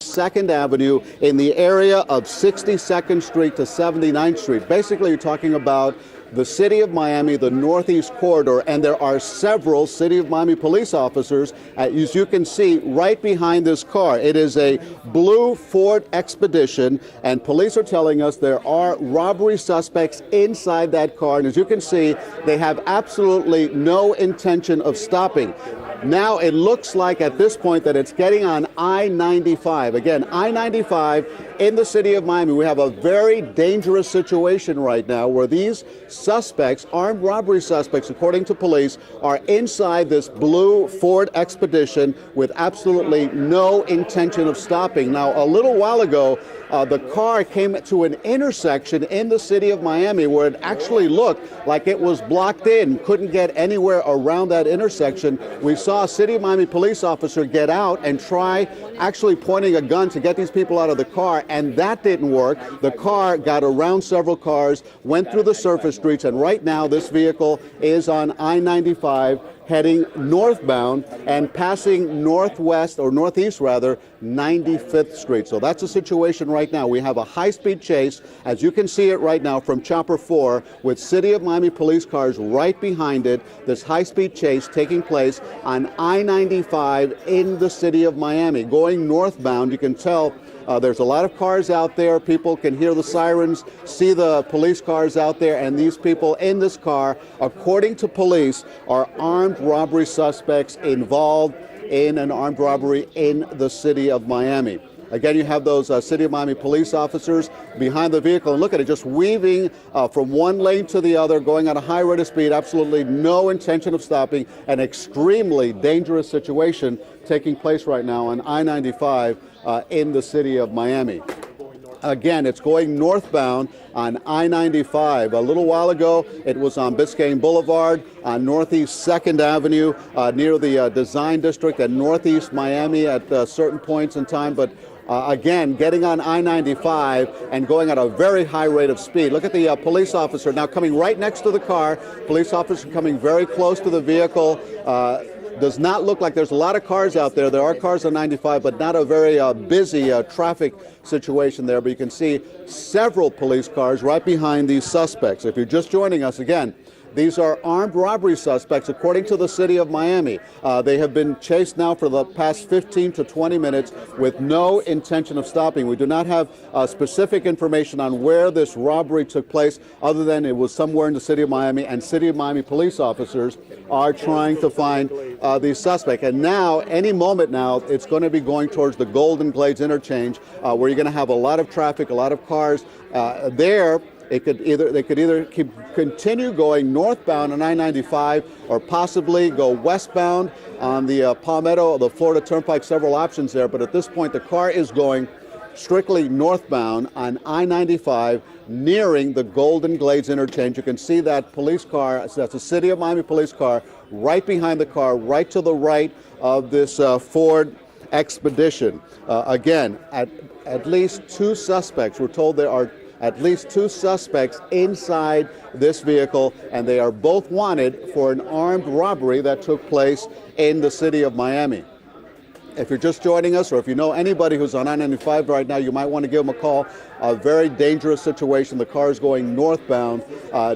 2nd Avenue in the area of 62nd Street to 79th Street. Basically, you're talking about the City of Miami, the Northeast Corridor, and there are several City of Miami police officers, as you can see, right behind this car. It is a blue Ford Expedition, and police are telling us there are robbery suspects inside that car, and as you can see, they have absolutely no intention of stopping. Now it looks like at this point that it's getting on I-95. Again, I-95 in the City of Miami. We have a very dangerous situation right now where these suspects, armed robbery suspects, according to police, are inside this blue Ford Expedition with absolutely no intention of stopping. Now, a little while ago, the car came to an intersection in the City of Miami where it actually looked like it was blocked in, couldn't get anywhere around that intersection. We saw a City of Miami police officer get out and try actually pointing a gun to get these people out of the car, and that didn't work. The car got around several cars, went through the surface streets, and right now this vehicle is on I-95 heading northbound and passing northwest, or northeast rather, 95th Street. So that's the situation right now. We have a high-speed chase, as you can see it right now, from Chopper 4 with City of Miami police cars right behind it. This high-speed chase taking place on I-95 in the City of Miami. Going northbound, you can tell there's a lot of cars out there. People can hear the sirens, see the police cars out there, and these people in this car, according to police, are armed robbery suspects involved in an armed robbery in the City of Miami. Again, you have those City of Miami police officers behind the vehicle, and look at it, just weaving from one lane to the other, going at a high rate of speed, absolutely no intention of stopping. An extremely dangerous situation taking place right now on I-95 in the City of Miami. Again, it's going northbound on I-95. A little while ago, it was on Biscayne Boulevard, on Northeast 2nd Avenue, near the Design District and Northeast Miami at certain points in time. But again, getting on I-95 and going at a very high rate of speed. Look at the police officer now coming right next to the car. Police officer coming very close to the vehicle. Does not look like there's a lot of cars out there. There are cars on 95, but not a very busy traffic situation there. But you can see several police cars right behind these suspects. If you're just joining us, again, these are armed robbery suspects, according to the City of Miami. They have been chased now for the past 15 to 20 minutes with no intention of stopping. We do not have specific information on where this robbery took place, other than it was somewhere in the City of Miami, and City of Miami police officers are trying to find these suspects. And now, any moment now, it's going to be going towards the Golden Glades interchange, where you're going to have a lot of traffic, a lot of cars there. They could either continue going northbound on I-95 or possibly go westbound on the Palmetto, the Florida Turnpike. Several options there, but at this point the car is going strictly northbound on I-95, nearing the Golden Glades interchange. You can see that police car, that's a City of Miami police car, right behind the car, right to the right of this Ford Expedition. Again, at least two suspects. We're told there are at least two suspects inside this vehicle, and they are both wanted for an armed robbery that took place in the City of Miami. If you're just joining us, or if you know anybody who's on I-95 right now, you might want to give them a call. A very dangerous situation. The car is going northbound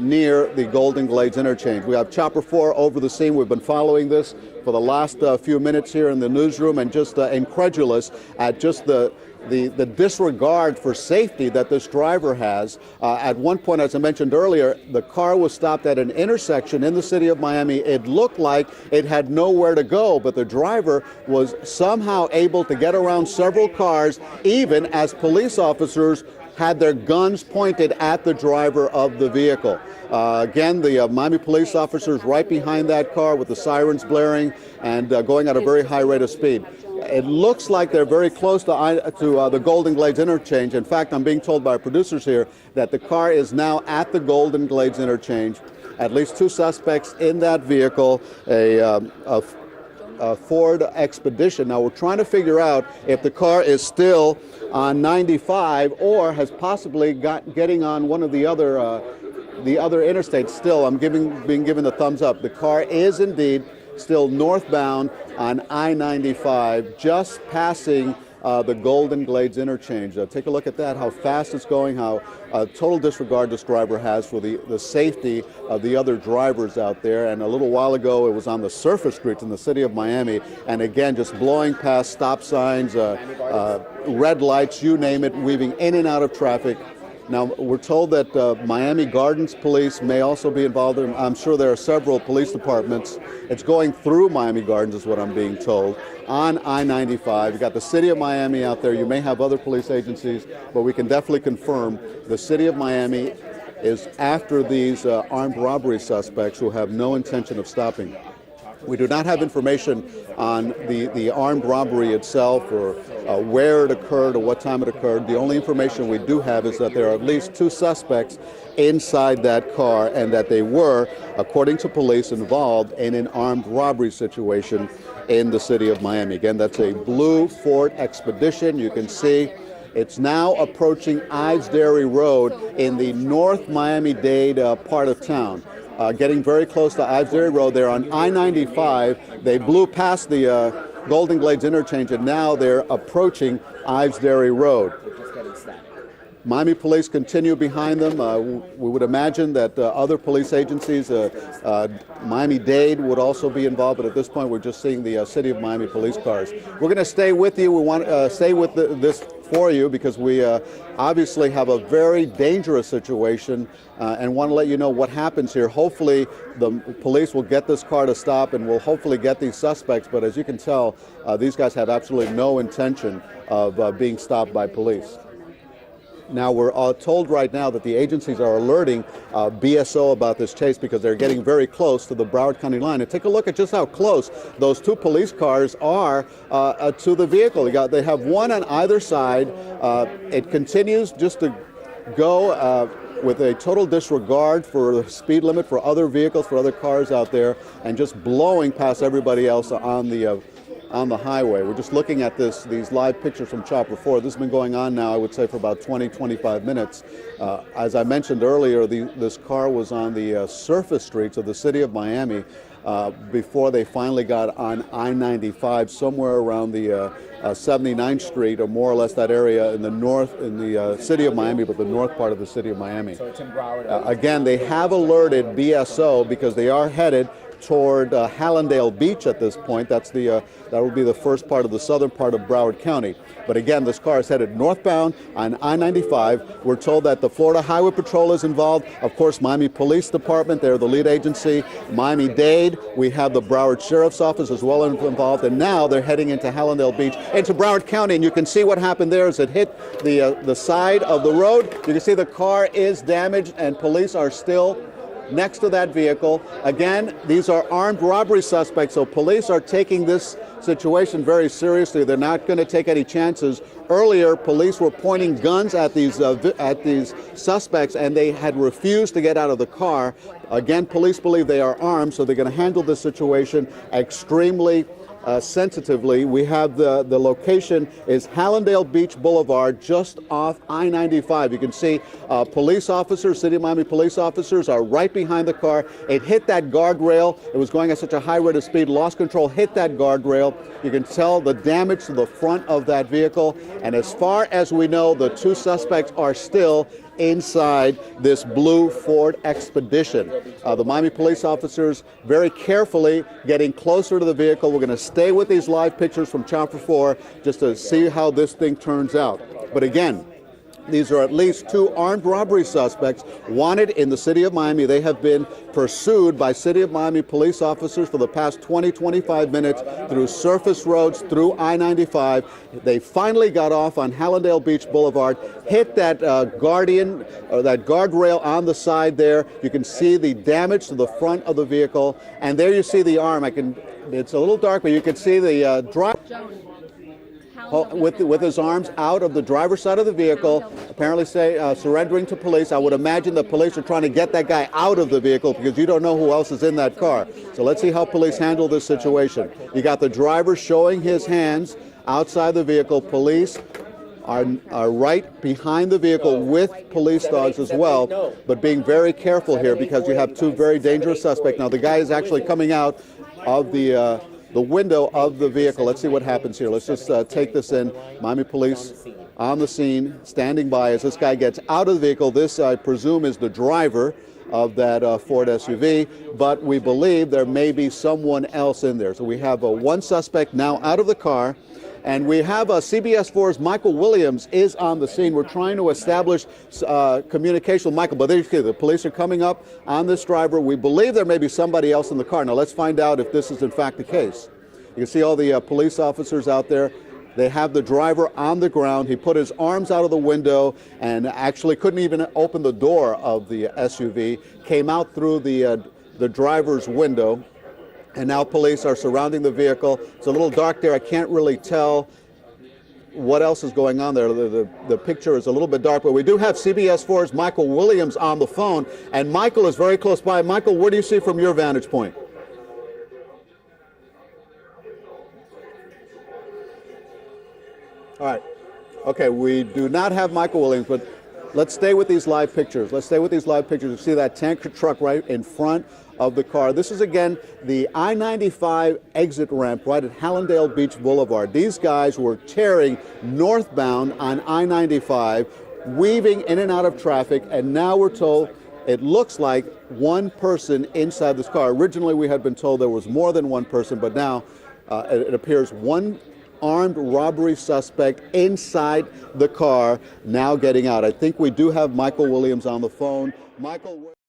near the Golden Glades interchange. We have Chopper 4 over the scene. We've been following this for the last few minutes here in the newsroom, and just incredulous at just the disregard for safety that this driver has. At one point, as I mentioned earlier, the car was stopped at an intersection in the City of Miami. It looked like it had nowhere to go, but the driver was somehow able to get around several cars, even as police officers had their guns pointed at the driver of the vehicle. Again, the Miami police officers right behind that car with the sirens blaring and going at a very high rate of speed. It looks like they're very close to the Golden Glades interchange. In fact, I'm being told by our producers here that the car is now at the Golden Glades interchange. At least two suspects in that vehicle, a Ford Expedition. Now, we're trying to figure out if the car is still on 95 or has possibly getting on one of the other interstates. Still, I'm being given the thumbs up. The car is indeed still northbound on I-95, just passing the Golden Glades interchange. Take a look at that, how fast it's going, how total disregard this driver has for the safety of the other drivers out there. And a little while ago, it was on the surface streets in the city of Miami, and again, just blowing past stop signs, red lights, you name it, weaving in and out of traffic. Now, we're told that Miami Gardens Police may also be involved. I'm sure there are several police departments. It's going through Miami Gardens is what I'm being told, on I-95. You've got the city of Miami out there. You may have other police agencies, but we can definitely confirm the city of Miami is after these armed robbery suspects who have no intention of stopping. We do not have information on the armed robbery itself or where it occurred or what time it occurred. The only information we do have is that there are at least 2 suspects inside that car and that they were, according to police, involved in an armed robbery situation in the city of Miami. Again, that's a blue Ford Expedition. You can see it's now approaching Ives Dairy Road in the North Miami-Dade part of town. Getting very close to Ives Dairy Road. They're on I-95. They blew past the Golden Glades interchange, and now they're approaching Ives Dairy Road. Miami police continue behind them. We would imagine that other police agencies, Miami-Dade would also be involved, but at this point we're just seeing the city of Miami police cars. We're going to stay with you. We want to stay with this for you because we obviously have a very dangerous situation and want to let you know what happens here. Hopefully the police will get this car to stop and will hopefully get these suspects, but as you can tell, these guys have absolutely no intention of being stopped by police. Now, we're told right now that the agencies are alerting BSO about this chase because they're getting very close to the Broward County line. And take a look at just how close those 2 police cars are to the vehicle. They have one on either side. It continues just to go with a total disregard for the speed limit for other vehicles, for other cars out there, and just blowing past everybody else on the highway. We're just looking at these live pictures from Chopper 4. This has been going on now, I would say, for about 20-25 minutes. As I mentioned earlier, this car was on the surface streets of the city of Miami before they finally got on I-95, somewhere around the 79th Street, or more or less that area in the north, in the city of Miami, but the north part of the city of Miami. So it's in Broward. Again, they have alerted BSO because they are headed toward Hallandale Beach at this point. That will be the first part of the southern part of Broward County. But again, this car is headed northbound on I-95. We're told that the Florida Highway Patrol is involved. Of course, Miami Police Department, they're the lead agency. Miami-Dade, we have the Broward Sheriff's Office as well involved. And now they're heading into Hallandale Beach, into Broward County. And you can see what happened there as it hit the side of the road. You can see the car is damaged and police are still next to that vehicle. Again, these are armed robbery suspects, so police are taking this situation very seriously. They're not going to take any chances. Earlier, police were pointing guns at these suspects, and they had refused to get out of the car. Again, police believe they are armed, so they're going to handle this situation extremely sensitively. We have the location is Hallandale Beach Boulevard, just off I-95. You can see police officers, City of Miami police officers are right behind the car. It hit that guardrail. It was going at such a high rate of speed, lost control, hit that guardrail. You can tell the damage to the front of that vehicle. And as far as we know, the 2 suspects are still inside this blue Ford Expedition. The Miami police officers very carefully getting closer to the vehicle. We're going to stay with these live pictures from Chopper 4 just to see how this thing turns out. But again, these are at least 2 armed robbery suspects wanted in the city of Miami. They have been pursued by City of Miami police officers for the past 20-25 minutes through surface roads, through I-95. They finally got off on Hallandale Beach Boulevard, hit that that guardrail on the side there. You can see the damage to the front of the vehicle, and there you see the arm. It's a little dark, but you can see the driver with his arms out of the driver's side of the vehicle, apparently surrendering to police. I would imagine the police are trying to get that guy out of the vehicle because you don't know who else is in that car. So let's see how police handle this situation. You got the driver showing his hands outside the vehicle. Police are right behind the vehicle with police dogs as well, but being very careful here because you have 2 very dangerous suspects. Now the guy is actually coming out of the the window of the vehicle. Let's see what happens here. Let's just take this in. Miami Police on the scene, standing by as this guy gets out of the vehicle. This, I presume, is the driver of that Ford SUV, but we believe there may be someone else in there. So we have one suspect now out of the car, and we have CBS 4's Michael Williams is on the scene. We're trying to establish communication with Michael, but the police are coming up on this driver. We believe there may be somebody else in the car. Now let's find out if this is in fact the case. You can see all the police officers out there. They have the driver on the ground. He put his arms out of the window and actually couldn't even open the door of the SUV, came out through the driver's window, and now police are surrounding the vehicle. It's a little dark there. I can't really tell what else is going on there. The picture is a little bit dark, but we do have CBS 4's Michael Williams on the phone, and Michael is very close by. Michael, what do you see from your vantage point? All right. Okay, we do not have Michael Williams, but let's stay with these live pictures. Let's stay with these live pictures. You see that tanker truck right in front of the car. This is, again, the I-95 exit ramp right at Hallandale Beach Boulevard. These guys were tearing northbound on I-95, weaving in and out of traffic, and now we're told it looks like one person inside this car. Originally, we had been told there was more than one person, but now it appears one armed robbery suspect inside the car, now getting out. I think we do have Michael Williams on the phone. Michael.